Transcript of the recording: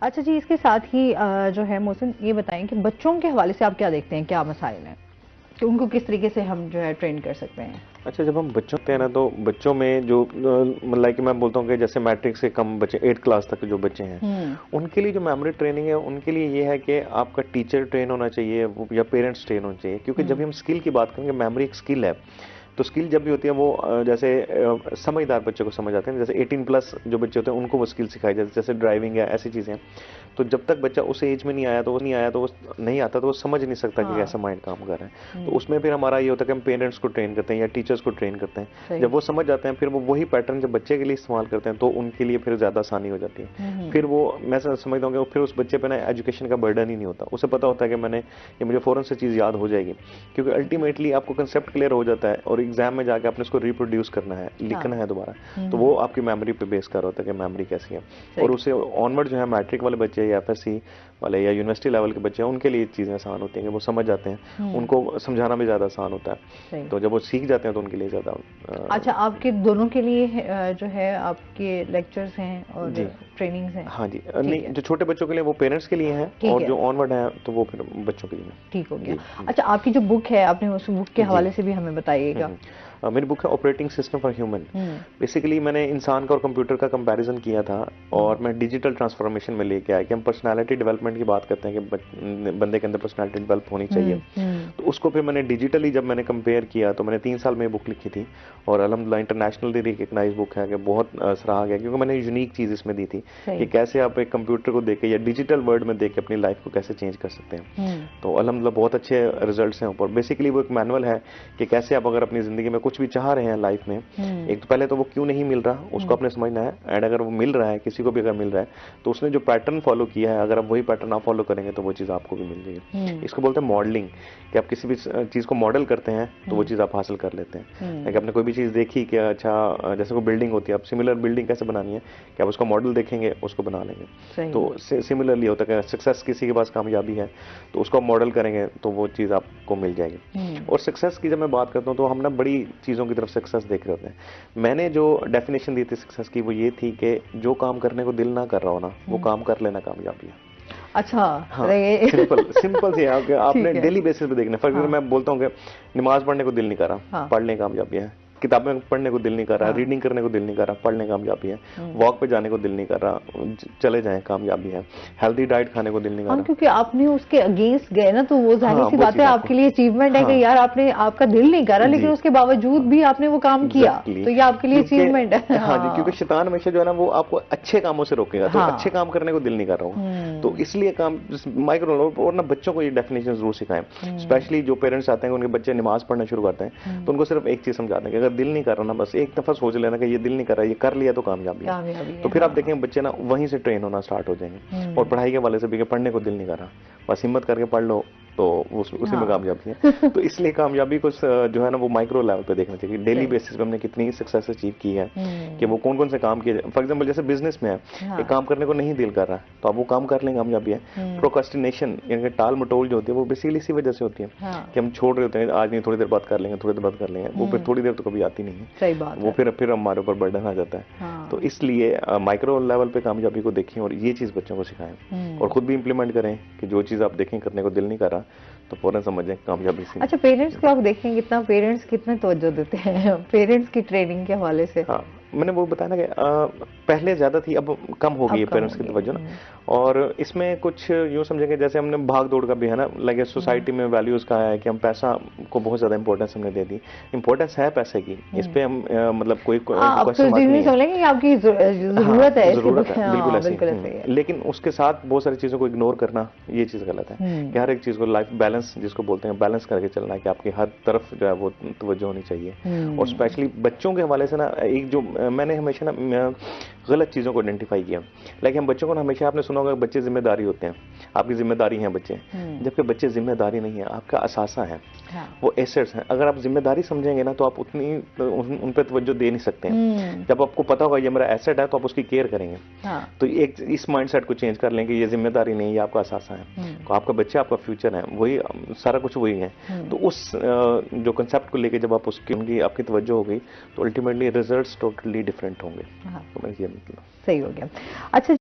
अच्छा जी, इसके साथ ही जो है मोहसिन, ये बताएं कि बच्चों के हवाले से आप क्या देखते हैं, क्या मसाइल हैं कि उनको किस तरीके से हम जो है ट्रेन कर सकते हैं? अच्छा, जब हम बच्चों होते हैं ना, तो बच्चों में जो मतलब कि मैं बोलता हूँ कि जैसे मैट्रिक से कम बच्चे 8 क्लास तक के जो बच्चे हैं, हम्म। उनके लिए जो मेमोरी ट्रेनिंग है, उनके लिए ये है कि आपका टीचर ट्रेन होना चाहिए या पेरेंट्स ट्रेन होना चाहिए, क्योंकि जब भी हम्म। हम स्किल की बात करेंगे, मेमोरी एक स्किल है। तो स्किल जब भी होती है वो जैसे समझदार बच्चे को समझ आते हैं, जैसे 18 प्लस जो बच्चे होते हैं उनको वो स्किल सिखाई जाती है, जैसे ड्राइविंग है, ऐसी चीज़ें। तो जब तक बच्चा उस एज में नहीं आता, वो नहीं आता, तो वो समझ नहीं सकता कि कैसा हाँ। माइंड काम कर रहा है। तो हम्म। उसमें फिर हमारा ये होता है कि हम पेरेंट्स को ट्रेन करते हैं या टीचर्स को ट्रेन करते हैं। सही। जब वो समझ जाते हैं, फिर वो वही पैटर्न जब बच्चे के लिए इस्तेमाल करते हैं, तो उनके लिए फिर ज़्यादा आसानी हो जाती है। फिर वो, मैं समझता हूँ कि फिर उस बच्चे पे ना एजुकेशन का बर्डन ही नहीं होता। उसे पता होता है कि ये मुझे फ़ौरन से चीज़ याद हो जाएगी, क्योंकि अल्टीमेटली आपको कंसेप्ट क्लियर हो जाता है और एग्जाम में जाके आपने उसको रिप्रोड्यूस करना है, हाँ। लिखना है दोबारा। तो वो आपकी मेमोरी पे बेस कर होता है कि मेमोरी कैसी है। और सही। उससे ऑनवर्ड जो है, मैट्रिक वाले बच्चे या एफएससी वाले या यूनिवर्सिटी लेवल के बच्चे हैं, उनके लिए चीज़ें आसान होती हैं कि वो समझ जाते हैं, हम्म। उनको समझाना भी ज़्यादा आसान होता है। सही। तो जब वो सीख जाते हैं तो उनके लिए ज़्यादा अच्छा, आपके दोनों के लिए जो है आपके लेक्चर्स हैं और जी। ट्रेनिंग्स हैं? हाँ जी, ठीक नहीं, है। जो छोटे बच्चों के लिए वो पेरेंट्स के लिए हैं, ठीक और है। जो ऑनवर्ड है तो वो फिर बच्चों के लिए हैं। ठीक हो गया। जी, जी, अच्छा, आपकी जो बुक है, आपने उस बुक के जी। हवाले से भी हमें बताइएगा। मेरी बुक है operating system for human. Hmm. Basically मैंने इंसान का और कंप्यूटर का कंपैरिजन किया था, हम्म। और मैं डिजिटल ट्रांसफॉर्मेशन में लेके आया कि हम पर्सनालिटी डेवलपमेंट की बात करते हैं कि बंदे के अंदर पर्सनालिटी डेवलप होनी चाहिए। हम्म। हम्म। तो उसको फिर मैंने डिजिटली जब मैंने कंपेयर किया, तो मैंने 3 साल में बुक लिखी थी, और अल्हम्दुलिल्लाह इंटरनेशनली रिकग्नाइज बुक है कि बहुत सराहा गया, क्योंकि मैंने यूनिक चीज़ इसमें दी थी कि सही। कैसे आप एक कंप्यूटर को देख के या डिजिटल वर्ल्ड में देख के अपनी लाइफ को कैसे चेंज कर सकते हैं। हम्म। तो अल्हम्दुलिल्लाह बहुत अच्छे रिजल्ट्स हैं ऊपर। बेसिकली वो एक मैनुअल है कि कैसे आप अगर अपनी ज़िंदगी में कुछ भी चाह रहे हैं लाइफ में, हम्म। एक तो पहले तो वो क्यों नहीं मिल रहा उसको हम्म। आपने समझना है, एंड अगर वो मिल रहा है, किसी को भी अगर मिल रहा है, तो उसने जो पैटर्न फॉलो किया है, अगर आप वही पैटर्न आप फॉलो करेंगे तो वो चीज़ आपको भी मिल जाएगी। हम्म। इसको बोलते हैं मॉडलिंग, कि आप किसी भी चीज़ को मॉडल करते हैं तो वो हम्म। चीज़ आप हासिल कर लेते हैं। हम्म। लाइक आपने कोई भी चीज़ देखी कि अच्छा, जैसे कोई बिल्डिंग होती है, आप सिमिलर बिल्डिंग कैसे बनानी है, कि आप उसका मॉडल देखेंगे, उसको बना लेंगे। सही। तो सिमिलरली होता है कि सक्सेस किसी के पास कामयाबी है, तो उसको आप मॉडल करेंगे तो वो चीज़ आपको मिल जाएगी। हम्म। और सक्सेस की जब मैं बात करता हूँ, तो हम ना बड़ी चीज़ों की तरफ सक्सेस देख रहे होते हैं। मैंने जो डेफिनेशन दी थी सक्सेस की, वो ये थी कि जो काम करने को दिल ना कर रहा हो ना, वो हम्म। काम कर लेना कामयाबी है। अच्छा। हाँ, ये सिंपल सिंपल सी है कि आपने ठीक है। डेली बेसिस पे देखना है। फॉर एग्जाम्पल हाँ। मैं बोलता हूँ कि नमाज पढ़ने को दिल नहीं कर रहा, हाँ। पढ़ने कामयाबी है। किताबें पढ़ने को दिल नहीं कर रहा, हाँ। रीडिंग करने को दिल नहीं कर रहा, पढ़ने कामयाबी है। हम्म। वॉक पे जाने को दिल नहीं कर रहा, चले जाएं, कामयाबी है। हेल्दी डाइट खाने को दिल नहीं कर हाँ, रहा। क्योंकि आपने उसके अगेंस्ट गए ना, तो वो जाहिर हाँ, सी वो बात है चीज़ आपको, आपके लिए अचीवमेंट है कि हाँ, यार आपने, आपका दिल नहीं कर रहा लेकिन जी, उसके बावजूद हाँ, भी आपने वो काम किया, एग्जैक्टली तो ये आपके लिए क्योंकि, अचीवमेंट है। हाँ जी, क्योंकि हाँ। शैतान हमेशा जो है ना, वो आपको अच्छे कामों से रोकेगा, तो अच्छे हाँ। काम करने को दिल नहीं कर रहा होगा। तो हम्म। इसलिए काम माइक्रो, और ना बच्चों को ये डेफिनेशन जरूर सिखाएं। हम्म। स्पेशली जो पेरेंट्स आते हैं उनके बच्चे नमाज पढ़ना शुरू करते हैं, हम्म। तो उनको सिर्फ एक चीज समझाते हैं कि अगर दिल नहीं कर रहा ना, बस एक दफा सोच लेना कि ये दिल नहीं कर रहा, ये कर लिया तो कामयाबी है। कामयाबी तो है, फिर आप हाँ। देखेंगे बच्चे ना वहीं से ट्रेन होना स्टार्ट हो जाएंगे। और हम्म। पढ़ाई के वाले से भी कि पढ़ने को दिल नहीं कर रहा, बस हिम्मत करके पढ़ लो, तो उसी में हाँ। कामयाबी है। तो इसलिए कामयाबी को जो है ना, वो माइक्रो लेवल पे देखना चाहिए, डेली सही। बेसिस पे हमने कितनी सक्सेस अचीव की है, कि हम्म। वो कौन कौन से काम किए। फॉर एग्जांपल जैसे बिजनेस में है, एक हाँ। काम करने को नहीं दिल कर रहा है, तो आप वो काम कर लेंगे, कामयाबी है। हम्म। प्रोक्रेस्टिनेशन यानी कि टाल मटोल जो होती है, वो बेसिकली इसी वजह से होती है हाँ। कि हम छोड़ रहे होते हैं, आज नहीं थोड़ी देर बाद कर लेंगे, थोड़ी देर बाद कर लेंगे, वो फिर हम्म। थोड़ी देर तो कभी आती नहीं है। सही बात वो है। फिर हमारे ऊपर बर्डन आ जाता है। तो हाँ। इसलिए माइक्रो लेवल पे कामयाबी को देखें और ये चीज़ बच्चों को सिखाएं, और हम्म। खुद भी इंप्लीमेंट करें कि जो चीज़ आप देखें करने को दिल नहीं कर रहा, तो फौरन समझें कामयाबी सी अच्छा, पेरेंट्स को आप देखें कितना, पेरेंट्स कितने तवज्जो देते हैं पेरेंट्स की ट्रेनिंग के हवाले से। हाँ, मैंने वो बताया ना कि पहले ज़्यादा थी, अब कम हो गई अब है कम पेरेंट्स की होंगे। तवज्जो ना। और इसमें कुछ यूँ समझेंगे जैसे हमने भाग दौड़ का भी है ना, लगे हम्म। सोसाइटी में वैल्यूज़ का है कि हम पैसा को बहुत ज़्यादा इंपॉर्टेंस हमने दे दी। इंपॉर्टेंस है पैसे की, इस हम्म। पे हम मतलब कोई हाँ, अब तो क्वेश्चन मार्क नहीं नहीं है। समझेंगे, ये आपकी हाँ, जरूरत है इसलिए ज़रूरत है, बिल्कुल हाँ, ऐसी बिल्कुल ऐसे ही है। लेकिन उसके साथ बहुत सारी चीज़ों को इग्नोर करना, ये चीज़ गलत है। कि हम्म। हर एक चीज़ को लाइफ बैलेंस जिसको बोलते हैं, बैलेंस करके चलना है, कि आपकी हर तरफ जो है वो तवज्जो होनी चाहिए। और हम्म। स्पेशली बच्चों के हवाले से ना, एक जो मैंने हमेशा ना गलत चीज़ों को आइडेंटिफाई किया। लाइक हम बच्चों को ना, हमेशा आपने सुना होगा बच्चे जिम्मेदारी होते हैं, आपकी जिम्मेदारी हैं बच्चे, हम्म। जबकि बच्चे जिम्मेदारी नहीं है, आपका असासा है, हाँ। वो एसेट्स हैं। अगर आप जिम्मेदारी समझेंगे ना, तो आप उतनी उन पर तवज्जो दे नहीं सकते हैं। हम्म। जब आपको पता होगा ये मेरा एसेट है, तो आप उसकी केयर करेंगे। हाँ। तो एक इस माइंडसेट को चेंज कर लें कि ये जिम्मेदारी नहीं, ये आपका असासा है, हम्म। तो आपका बच्चा आपका फ्यूचर है, वही सारा कुछ वही है। तो हम्म। उस जो कंसेप्ट को लेके जब आप उसकी उनकी आपकी तवज्जो हो गई, तो अल्टीमेटली रिजल्ट्स टोटली डिफरेंट होंगे। हाँ। तो मैं ये मतलब सही हो गया। अच्छा।